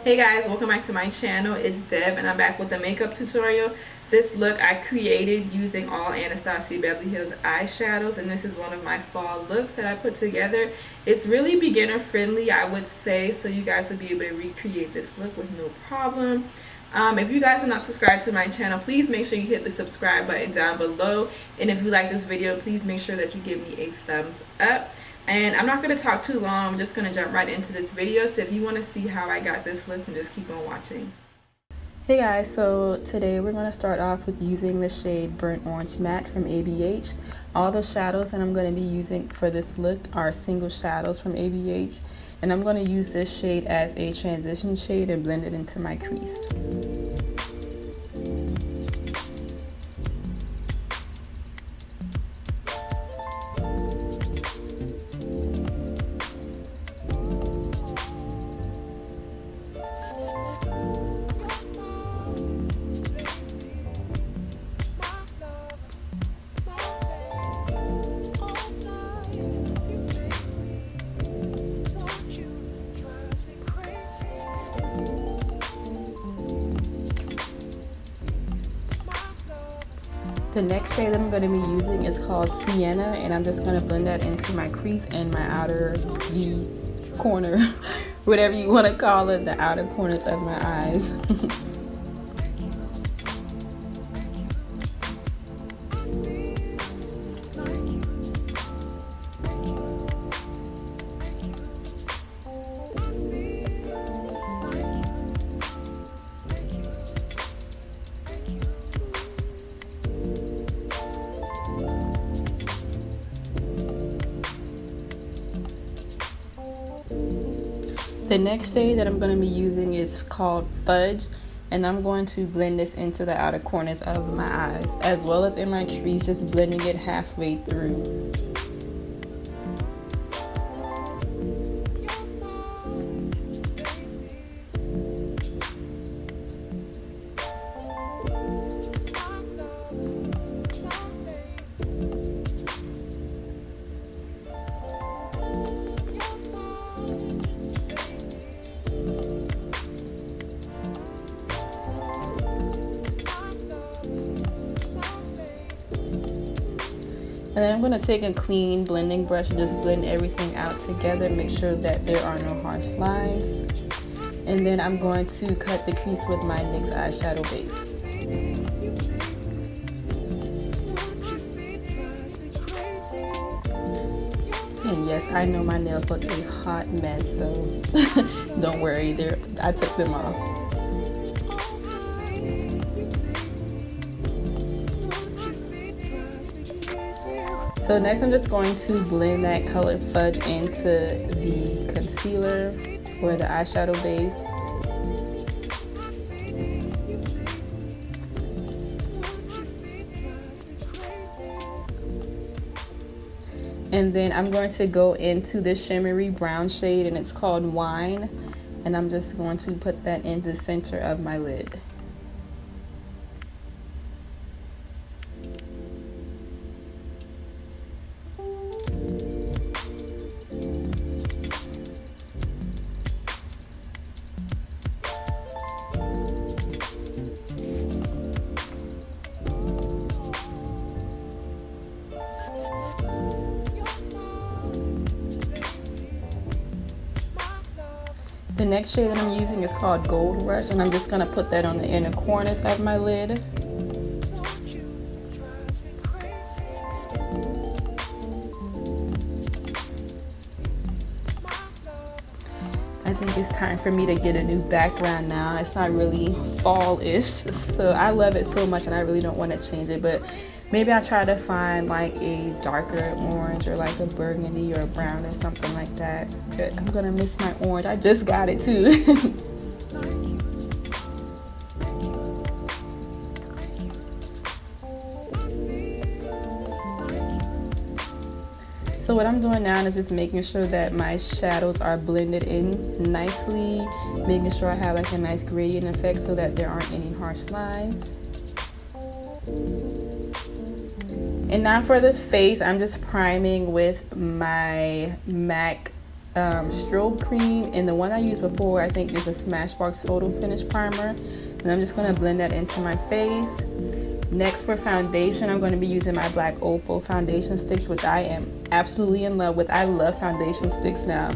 Hey guys, welcome back to my channel. It's Deb and I'm back with a makeup tutorial. This look I created using all Anastasia Beverly Hills eyeshadows, and this is one of my fall looks that I put together. It's really beginner friendly, I would say, so you guys will be able to recreate this look with no problem. If you guys are not subscribed to my channel, please make sure you hit the subscribe button down below, and if you like this video, please make sure that you give me a thumbs up. And I'm not going to talk too long, I'm just going to jump right into this video. So if you want to see how I got this look, then just keep on watching. Hey guys, so today we're going to start off with using the shade Burnt Orange Matte from ABH. All the shadows that I'm going to be using for this look are single shadows from ABH. And I'm going to use this shade as a transition shade and blend it into my crease. The next shade that I'm going to be using is called Sienna, and I'm just going to blend that into my crease and my outer V corner, whatever you want to call it, the outer corners of my eyes. The next shade that I'm going to be using is called Fudge, and I'm going to blend this into the outer corners of my eyes as well as in my crease, just blending it halfway through. And then I'm going to take a clean blending brush and just blend everything out together, make sure that there are no harsh lines. And then I'm going to cut the crease with my NYX eyeshadow base. And yes, I know my nails look a hot mess, so don't worry, I took them off. So next I'm just going to blend that color Fudge into the concealer or the eyeshadow base. And then I'm going to go into this shimmery brown shade, and it's called Wine. And I'm just going to put that in the center of my lid. The next shade that I'm using is called Gold Rush, and I'm just going to put that on the inner corners of my lid. I think it's time for me to get a new background now. It's not really fall-ish, so I love it so much and I really don't want to change it, but maybe I'll try to find like a darker orange or like a burgundy or a brown or something like that. But I'm gonna miss my orange. I just got it too. So what I'm doing now is just making sure that my shadows are blended in nicely, making sure I have like a nice gradient effect so that there aren't any harsh lines. And now for the face, I'm just priming with my MAC strobe cream, and the one I used before I think is a Smashbox Photo Finish Primer, and I'm just going to blend that into my face. Next, for foundation, I'm going to be using my black Opal foundation sticks, which I am absolutely in love with. I love foundation sticks now.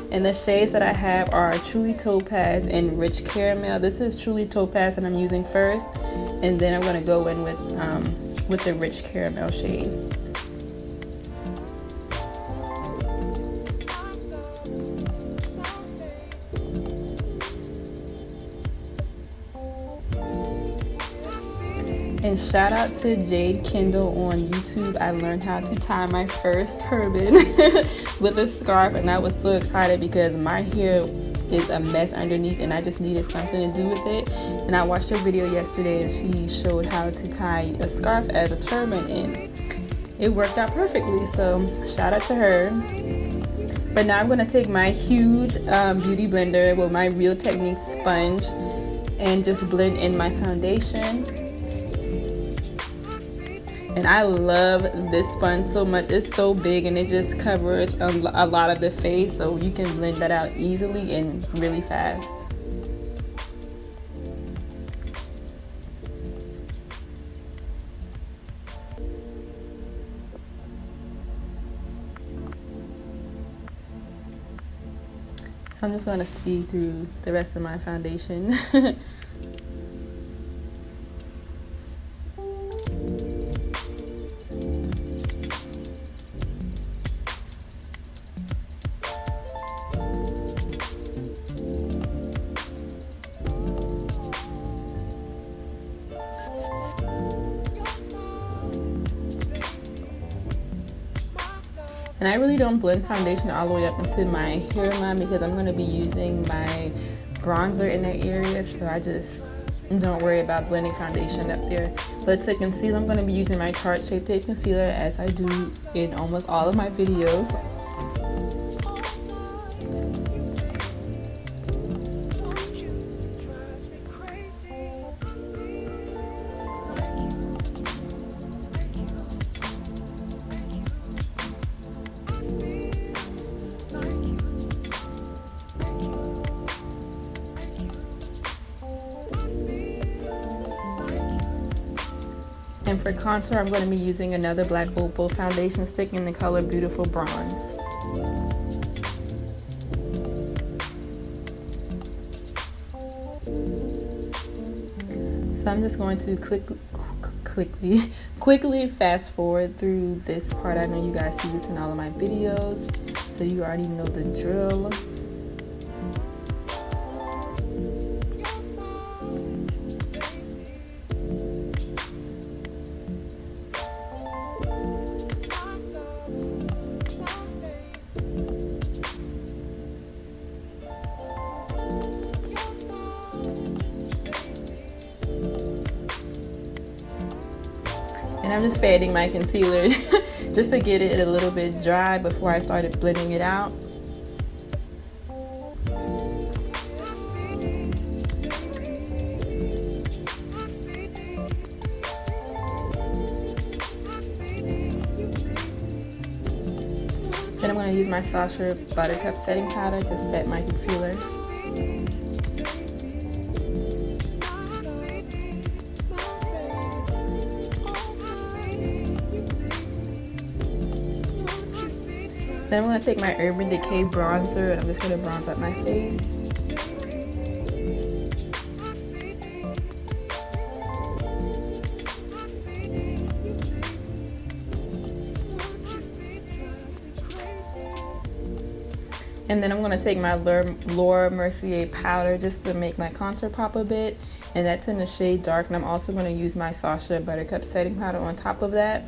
And the shades that I have are Truly Topaz and Rich Caramel. This is Truly Topaz that I'm using first, and then I'm going to go in with the Rich Caramel shade. And shout out to Jade Kendall on YouTube. I learned how to tie my first turban with a scarf, and I was so excited because my hair is a mess underneath and I just needed something to do with it. And I watched her video yesterday and she showed how to tie a scarf as a turban, and it worked out perfectly. So shout out to her. But now I'm going to take my huge beauty blender with my Real Techniques sponge and just blend in my foundation. And I love this sponge so much. It's so big and it just covers a lot of the face, so you can blend that out easily and really fast. So I'm just going to speed through the rest of my foundation. And I really don't blend foundation all the way up into my hairline because I'm going to be using my bronzer in that area, so I just don't worry about blending foundation up there. But to conceal, I'm going to be using my Tarte Shape Tape Concealer, as I do in almost all of my videos. And for contour, I'm going to be using another black Opal foundation stick in the color Beautiful Bronze. So I'm just going to quickly fast forward through this part. I know you guys see this in all of my videos, so you already know the drill. And I'm just fading my concealer just to get it a little bit dry before I started blending it out. Then I'm going to use my Sacha Buttercup setting powder to set my concealer. Then I'm going to take my Urban Decay bronzer and I'm just going to bronze up my face. And then I'm going to take my Laura Mercier powder just to make my contour pop a bit. And that's in the shade Dark. And I'm also going to use my Sacha Buttercup setting powder on top of that.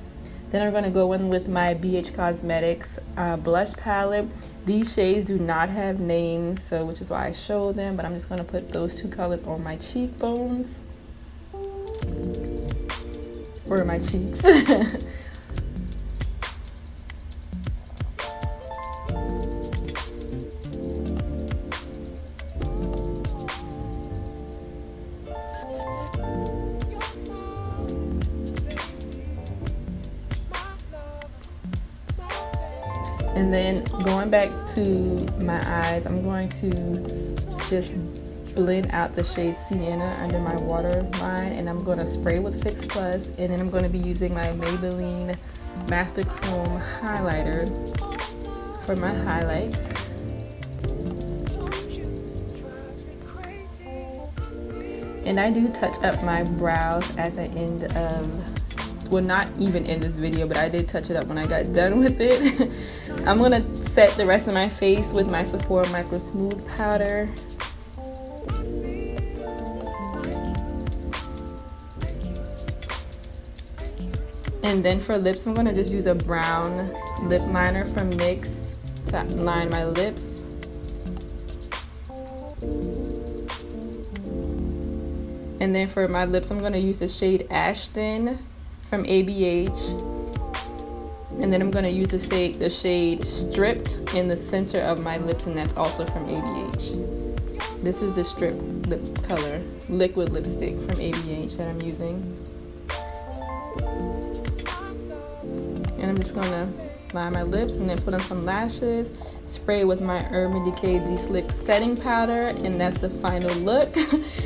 Then I'm going to go in with my BH Cosmetics blush palette. These shades do not have names, so which is why I show them, but I'm just going to put those two colors on my cheekbones. Or my cheeks. And then going back to my eyes, I'm going to just blend out the shade Sienna under my waterline, and I'm going to spray with Fix Plus, and then I'm going to be using my Maybelline Master Chrome highlighter for my highlights. And I do touch up my brows at the end of, well, not even in this video, but I did touch it up when I got done with it. I'm going to set the rest of my face with my Sephora Micro Smooth Powder. And then for lips, I'm going to just use a brown lip liner from NYX to line my lips. And then for my lips, I'm going to use the shade Ashton from ABH. And then I'm going to use the shade Stripped in the center of my lips, and that's also from ABH. This is the Stripped lip color, liquid lipstick from ABH that I'm using. And I'm just going to line my lips and then put on some lashes, spray with my Urban Decay De-Slick setting powder, and that's the final look.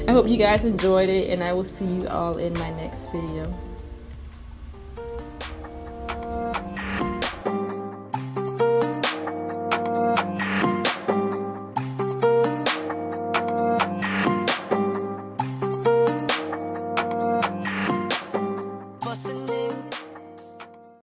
I hope you guys enjoyed it, and I will see you all in my next video.